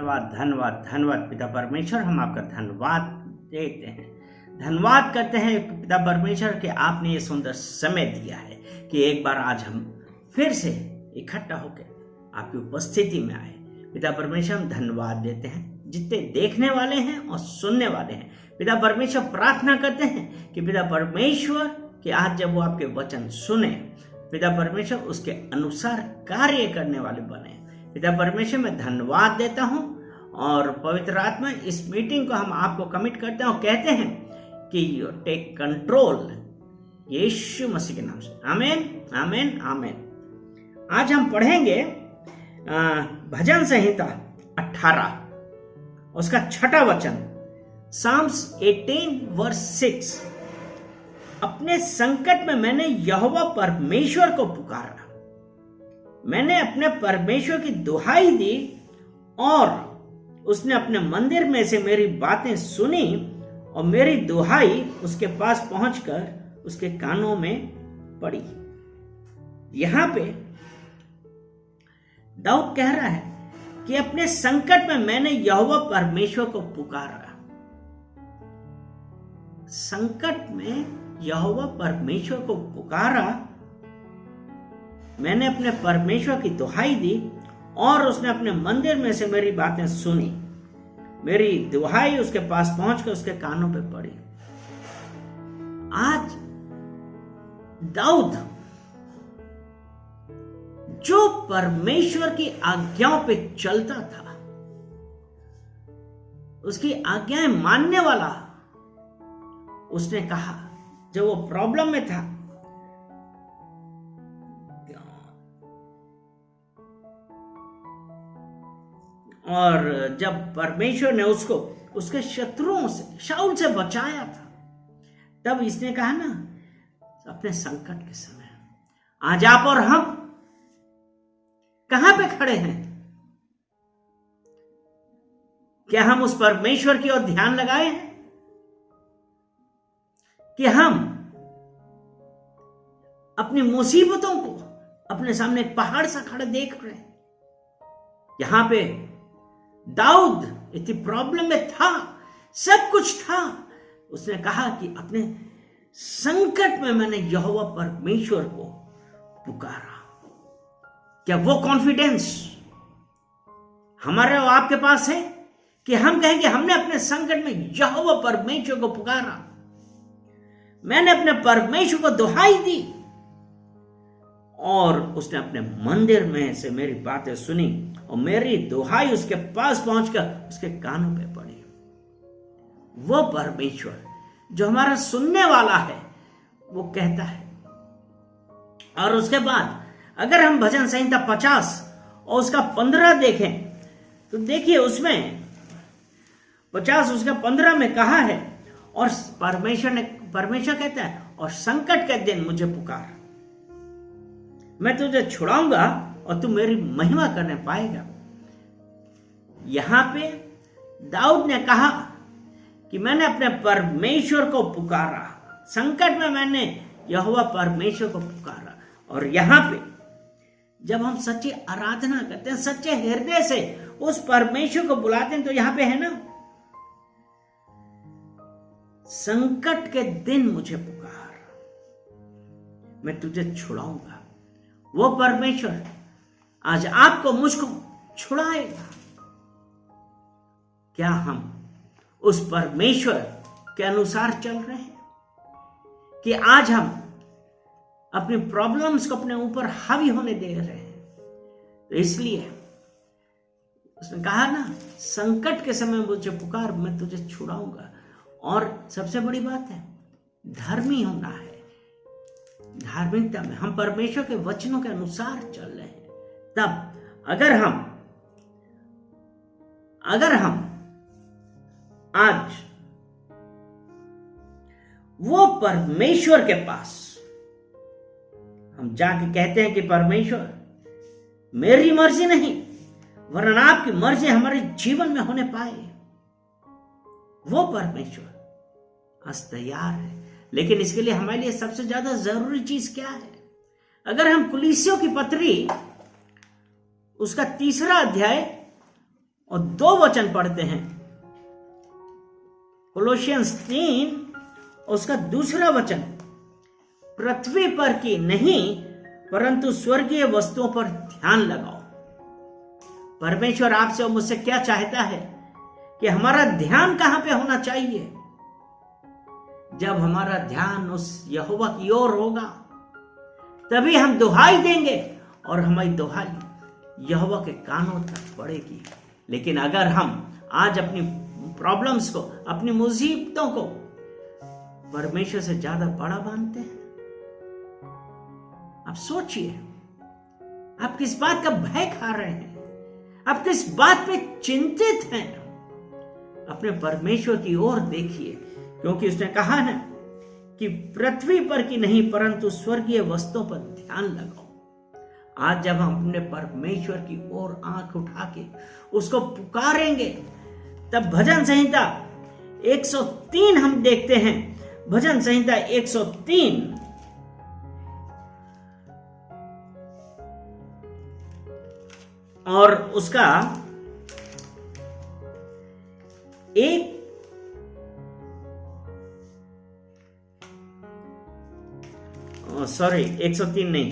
धन्यवाद धन्यवाद धन्यवाद पिता परमेश्वर, हम आपका धन्यवाद देते हैं, धन्यवाद करते हैं पिता परमेश्वर कि आपने ये सुंदर समय दिया है कि एक बार आज हम फिर से इकट्ठा होकर आपकी उपस्थिति में आए। पिता परमेश्वर हम धन्यवाद देते हैं जितने देखने वाले हैं और सुनने वाले हैं। पिता परमेश्वर प्रार्थना करते हैं कि पिता परमेश्वर कि आज जब वो आपके वचन सुने, पिता परमेश्वर उसके अनुसार कार्य करने वाले बने। पिता परमेश्वर मैं धन्यवाद देता हूँ और पवित्र आत्मा इस मीटिंग को हम आपको कमिट करते हैं और कहते हैं कि यू टेक कंट्रोल यीशु मसीह के नाम से। आमीन आमीन आमीन। आज हम पढ़ेंगे भजन संहिता 18 उसका 6वां वचन, साम्स 18 वर्स 6। अपने संकट में मैंने यहोवा परमेश्वर को पुकारा, मैंने अपने परमेश्वर की दुहाई दी और उसने अपने मंदिर में से मेरी बातें सुनी और मेरी दुहाई उसके पास पहुंचकर उसके कानों में पड़ी। यहां पे दाऊद कह रहा है कि अपने संकट में मैंने यहोवा परमेश्वर को पुकारा। संकट में यहोवा परमेश्वर को पुकारा, मैंने अपने परमेश्वर की दुहाई दी और उसने अपने मंदिर में से मेरी बातें सुनी, मेरी दुहाई उसके पास पहुंचकर उसके कानों पे पड़ी। आज दाऊद जो परमेश्वर की आज्ञाओं पे चलता था, उसकी आज्ञाएं मानने वाला, उसने कहा जब वो प्रॉब्लम में था, और जब परमेश्वर ने उसको उसके शत्रुओं से, शाऊल से बचाया था, तब इसने कहा ना अपने संकट के समय आज आप और हम कहां पे खड़े हैं? क्या हम उस परमेश्वर की ओर ध्यान लगाए हैं कि हम अपनी मुसीबतों को अपने सामने एक पहाड़ सा खड़े देख रहे हैं? यहां पे दाऊद इतनी प्रॉब्लम में था, सब कुछ था, उसने कहा कि अपने संकट में मैंने यहोवा परमेश्वर को पुकारा। क्या वो कॉन्फिडेंस हमारे और आपके पास है कि हम कहें कि हमने अपने संकट में यहोवा परमेश्वर को पुकारा, मैंने अपने परमेश्वर को दुहाई दी और उसने अपने मंदिर में से मेरी बातें सुनी और मेरी दुहाई उसके पास पहुंचकर उसके कानों पे पड़ी। वो परमेश्वर जो हमारा सुनने वाला है, वो कहता है। और उसके बाद अगर हम भजन संहिता 50 और उसका 15 देखें तो देखिए उसमें 50 उसका 15 में कहा है, और परमेश्वर कहता है और संकट के दिन मुझे पुकार, मैं तुझे छुड़ाऊंगा और तू मेरी महिमा करने पाएगा। यहां पे दाऊद ने कहा कि मैंने अपने परमेश्वर को पुकारा, संकट में मैंने यहोवा परमेश्वर को पुकारा। और यहां पे जब हम सच्ची आराधना करते हैं, सच्चे हृदय से उस परमेश्वर को बुलाते हैं, तो यहां पे है ना, संकट के दिन मुझे पुकार, मैं तुझे छुड़ाऊंगा। वो परमेश्वर आज आपको मुझको छुड़ाएगा। क्या हम उस परमेश्वर के अनुसार चल रहे हैं कि आज हम अपनी प्रॉब्लम्स को अपने ऊपर हावी होने दे रहे हैं? तो इसलिए उसने कहा ना, संकट के समय मुझे पुकार, मैं तुझे छुड़ाऊंगा। और सबसे बड़ी बात है, धर्मी होना है। धार्मिकता में हम परमेश्वर के वचनों के अनुसार चल रहे हैं। तब अगर हम आज वो परमेश्वर के पास हम जाके कहते हैं कि परमेश्वर मेरी मर्जी नहीं वरन आपकी मर्जी हमारे जीवन में होने पाए, वो परमेश्वर आज तैयार है। लेकिन इसके लिए हमारे लिए सबसे ज्यादा जरूरी चीज क्या है? अगर हम कुलीसियों की पत्री उसका 3 अध्याय और 2 वचन पढ़ते हैं। कोलोसियंस 3 उसका दूसरा वचन, पृथ्वी पर की नहीं परंतु स्वर्गीय वस्तुओं पर ध्यान लगाओ। परमेश्वर आपसे और मुझसे क्या चाहता है कि हमारा ध्यान कहां पे होना चाहिए? जब हमारा ध्यान उस यहोवा की ओर होगा तभी हम दुहाई देंगे और हमारी दुहाई यहोवा के कानों तक पड़ेगी। लेकिन अगर हम आज अपनी प्रॉब्लम्स को, अपनी मुसीबतों को परमेश्वर से ज्यादा बड़ा मानते हैं, आप सोचिए, आप किस बात का भय खा रहे हैं? आप किस बात पे चिंतित हैं? अपने परमेश्वर की ओर देखिए, क्योंकि उसने कहा है कि पृथ्वी पर की नहीं परंतु स्वर्गीय वस्तुओं पर ध्यान लगाओ। आज जब हम अपने परमेश्वर की ओर आंख उठा के उसको पुकारेंगे, तब भजन संहिता 103 हम देखते हैं। भजन संहिता 103 और उसका सॉरी 103 नहीं,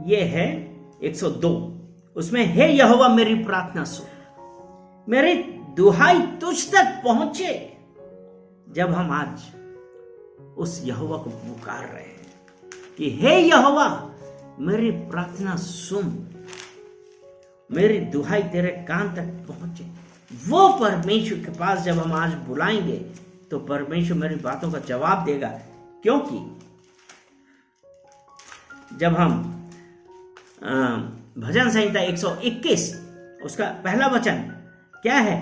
ये है 102। उसमें, हे यहोवा मेरी प्रार्थना सुन, मेरी दुहाई तुझ तक पहुंचे। जब हम आज उस यहोवा को पुकार रहे हैं कि हे यहोवा मेरी प्रार्थना सुन, मेरी दुहाई तेरे कान तक पहुंचे, वो परमेश्वर के पास जब हम आज बुलाएंगे तो परमेश्वर मेरी बातों का जवाब देगा। क्योंकि जब हम भजन संहिता 121 उसका पहला वचन क्या है?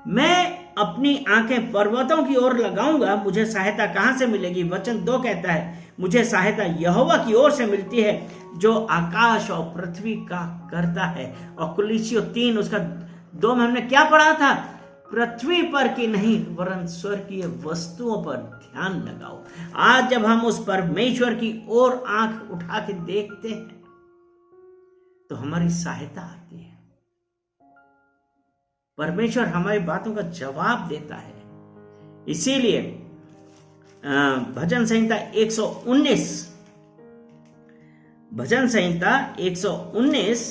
मैं अपनी आंखें पर्वतों की ओर लगाऊंगा, मुझे सहायता कहां से मिलेगी? वचन 2 कहता है, मुझे सहायता यहोवा की ओर से मिलती है जो आकाश और पृथ्वी का करता है। और कुलिसियों 3 उसका 2 में हमने क्या पढ़ा था? पृथ्वी पर की नहीं वरन स्वर्गीय वस्तुओं पर ध्यान लगाओ। आज जब हम उस परमेश्वर की ओर आंख उठा के देखते हैं तो हमारी सहायता आती है। परमेश्वर हमारी बातों का जवाब देता है। इसीलिए भजन संहिता 119, भजन संहिता 119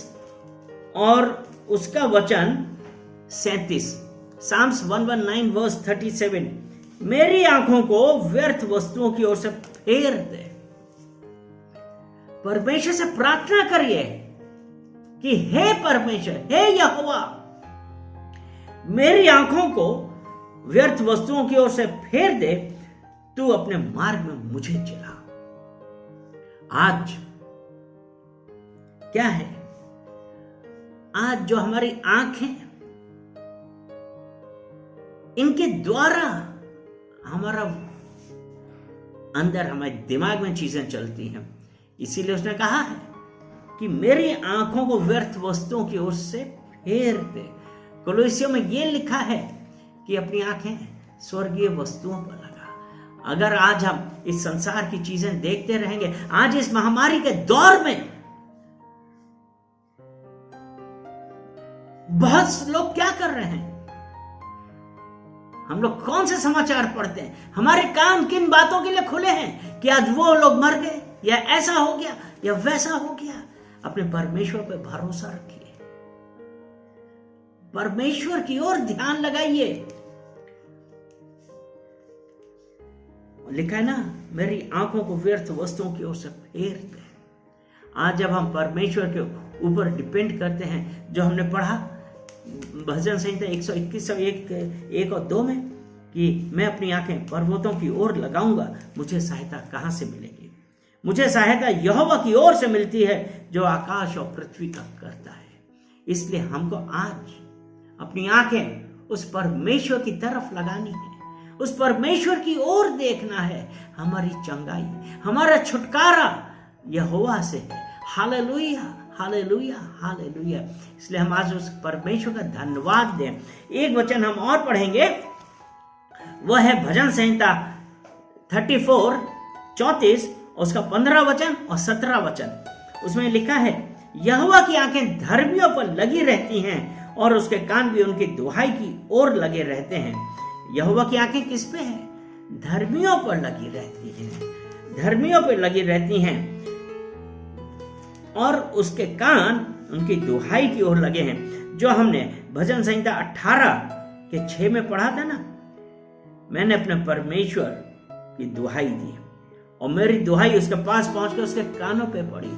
और उसका वचन 37, साम्स 119 वर्स 37, मेरी आंखों को व्यर्थ वस्तुओं की ओर से फेर दे। परमेश्वर से प्रार्थना करिए कि हे परमेश्वर, हे यहोवा, मेरी आंखों को व्यर्थ वस्तुओं की ओर से फेर दे, तू अपने मार्ग में मुझे चला। आज क्या है? आज जो हमारी आंखें, इनके द्वारा हमारा अंदर, हमारे दिमाग में चीजें चलती हैं। इसीलिए उसने कहा है कि मेरी आंखों को व्यर्थ वस्तुओं की ओर से फेर दे। कोलोसियों में यह लिखा है कि अपनी आंखें स्वर्गीय वस्तुओं पर लगा। अगर आज हम इस संसार की चीजें देखते रहेंगे, आज इस महामारी के दौर में बहुत लोग क्या कर रहे हैं? हम लोग कौन से समाचार पढ़ते हैं? हमारे कान किन बातों के लिए खुले हैं कि आज वो लोग मर गए, या ऐसा हो गया, या वैसा हो गया? अपने परमेश्वर पे भरोसा रखिए, परमेश्वर की ओर ध्यान लगाइए। लिखा है ना, मेरी आंखों को व्यर्थ वस्तुओं की ओर से फेर दे। आज जब हम परमेश्वर के ऊपर डिपेंड करते हैं, जो हमने पढ़ा भजन संहिता 121 1 और 2 में कि मैं अपनी आंखें पर्वतों की ओर लगाऊंगा, मुझे सहायता कहां से मिलेगी? मुझे सहायता यहोवा की ओर से मिलती है जो आकाश और पृथ्वी का करता है। इसलिए हमको आज अपनी आंखें उस परमेश्वर की तरफ लगानी है, उस परमेश्वर की ओर देखना है। हमारी चंगाई, हमारा छुटकारा यहोवा से है। Hallelujah, hallelujah, hallelujah. इसलिए हम आज उस परमेश्वर का धन्यवाद दें। एक वचन हम और पढ़ेंगे, वह है भजन संहिता 34 34 उसका 15 वचन और 17 वचन, उसमें लिखा है, यहोवा की आंखें धर्मियों पर लगी रहती हैं और उसके कान भी उनकी दुहाई की ओर लगे रहते हैं। यहोवा की आंखें किस पे है? धर्मियों पर लगी रहती हैं, धर्मियों पर लगी रहती हैं और उसके कान उनकी दुहाई की ओर लगे हैं। जो हमने भजन संहिता 18:6 में पढ़ा था ना, मैंने अपने परमेश्वर की दुहाई दी और मेरी दुहाई उसके पास पहुंच के उसके कानों पे पड़ी।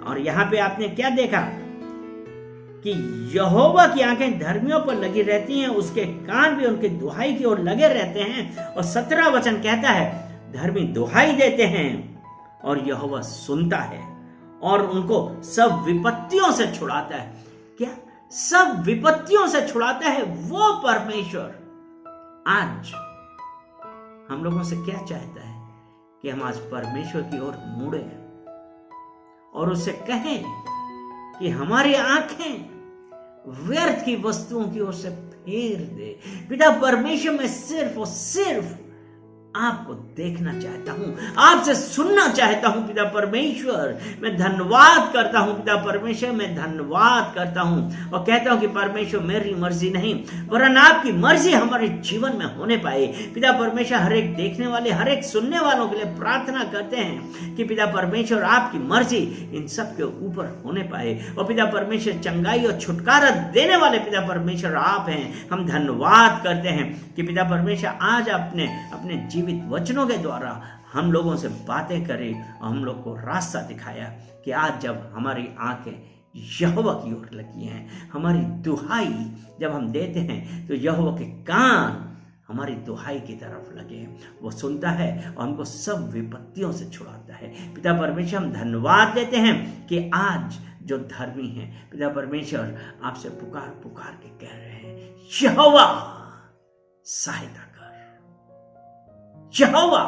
और यहां पे आपने क्या देखा कि यहोवा की आंखें धर्मियों पर लगी रहती हैं, उसके कान भी उनकी दुहाई की ओर लगे रहते हैं। और 17 वचन कहता है, धर्मी दुहाई देते हैं और यहोवा सुनता है और उनको सब विपत्तियों से छुड़ाता है। क्या? सब विपत्तियों से छुड़ाता है वो परमेश्वर। आज हम लोगों से क्या चाहता है कि हम आज परमेश्वर की ओर मुड़े और उससे कहें कि हमारी आंखें व्यर्थ की वस्तुओं की ओर से फेर दे। पिता परमेश्वर, मैं सिर्फ और सिर्फ आपको देखना चाहता हूं, आपसे सुनना चाहता हूं। पिता परमेश्वर, मैं धन्यवाद करता हूं। पिता परमेश्वर, मैं धन्यवाद करता हूं और कहता हूं कि परमेश्वर, मेरी मर्जी नहीं वरन आपकी मर्जी हमारे जीवन में होने पाए। पिता परमेश्वर, हर एक देखने वाले, हर एक सुनने वालों के लिए प्रार्थना करते हैं कि पिता परमेश्वर, आपकी मर्जी इन सब के ऊपर होने पाए। और पिता परमेश्वर, चंगाई और छुटकारा देने वाले पिता परमेश्वर आप हैं। हम धन्यवाद करते हैं कि पिता परमेश्वर आज अपने जीवित वचनों के द्वारा हम लोगों से बातें करें और हम लोग को रास्ता दिखाया कि आज जब हमारी आंखें यहोवा की ओर लगी हैं, हमारी दुहाई जब हम देते हैं तो यहोवा के कान हमारी दुहाई की तरफ लगे हैं। वो सुनता है और हमको सब विपत्तियों से छुड़ाता है। पिता परमेश्वर, हम धन्यवाद देते हैं कि आज जो धर्मी हैं, पिता परमेश्वर आपसे पुकार पुकार के कह रहे हैं, यहोवा सहायता कर। यहोवा,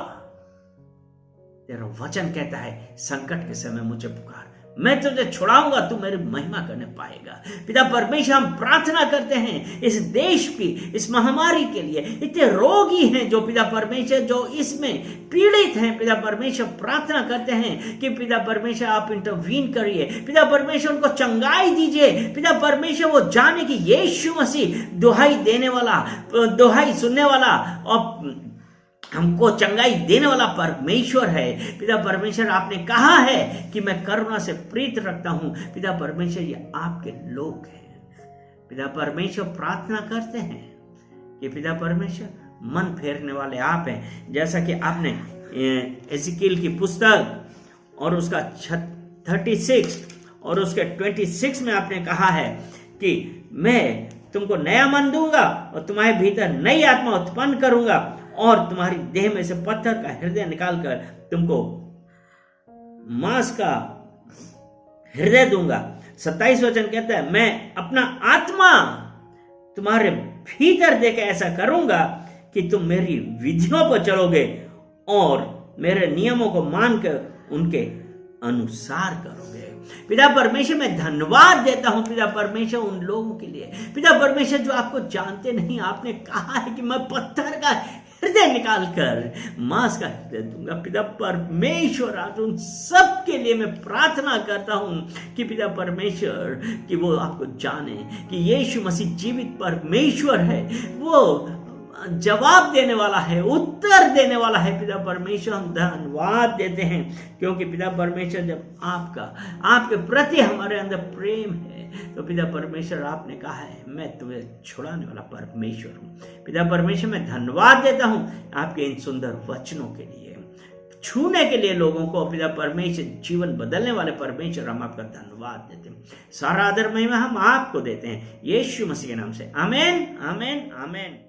तेरा वचन कहता है, संकट के समय मुझे पुकार, मैं तुझे छुड़ाऊंगा, तू मेरी महिमा करने पाएगा। पिता परमेश्वर, हम प्रार्थना करते हैं इस देश की, इस महामारी के लिए। इतने रोगी हैं जो पिता परमेश्वर, जो इसमें पीड़ित हैं। पिता परमेश्वर, प्रार्थना करते हैं कि पिता परमेश्वर आप इंटरवीन करिए। पिता परमेश्वर, उनको चंगाई दीजिए। पिता परमेश्वर, वो जाने कि यीशु मसीह दुहाई देने वाला, दुहाई सुनने वाला और हमको चंगाई देने वाला परमेश्वर है। पिता परमेश्वर, आपने कहा है कि मैं करुणा से प्रीत रखता हूं। पिता परमेश्वर, ये आपके लोग हैं। पिता परमेश्वर, प्रार्थना करते हैं कि पिता परमेश्वर, मन फेरने वाले आप हैं। जैसा कि आपने एजिकियल की पुस्तक और उसका 36 और उसके 26 में आपने कहा है कि मैं तुमको नया मन दूंगा और तुम्हारे भीतर नई आत्मा उत्पन्न करूंगा और तुम्हारी देह में से पत्थर का हृदय निकालकर तुमको मांस का हृदय दूंगा। 27 वचन कहता है, मैं अपना आत्मा तुम्हारे भीतर देकर ऐसा करूंगा कि तुम मेरी विधियों पर चलोगे और मेरे नियमों को मानकर उनके अनुसार करोगे। पिता परमेश्वर, मैं धन्यवाद देता हूं पिता परमेश्वर उन लोगों के लिए। पिता परमेश्वर, जो आपको जानते नहीं, आपने कहा है कि मैं पत्थर का हृदय निकालकर मांस का हृदय दूंगा। पिता परमेश्वर, आज उन सब के लिए मैं प्रार्थना करता हूं कि पिता परमेश्वर कि वो आपको जाने कि यीशु मसीह जीवित परमेश्वर है, वो जवाब देने वाला है, उत्तर देने वाला है। पिता परमेश्वर, हम धन्यवाद देते हैं क्योंकि पिता परमेश्वर, जब आपके प्रति हमारे अंदर प्रेम है तो पिता परमेश्वर, आपने कहा है मैं तुम्हें छुड़ाने वाला परमेश्वर हूं। पिता परमेश्वर, मैं धन्यवाद देता हूं आपके इन सुंदर वचनों के लिए, छूने के लिए लोगों को। पिता परमेश्वर, जीवन बदलने वाले परमेश्वर, हम आपका धन्यवाद देते हैं। सारा आदर महिमा हम आपको देते हैं यीशु मसीह के नाम से। आमीन, आमीन, आमीन।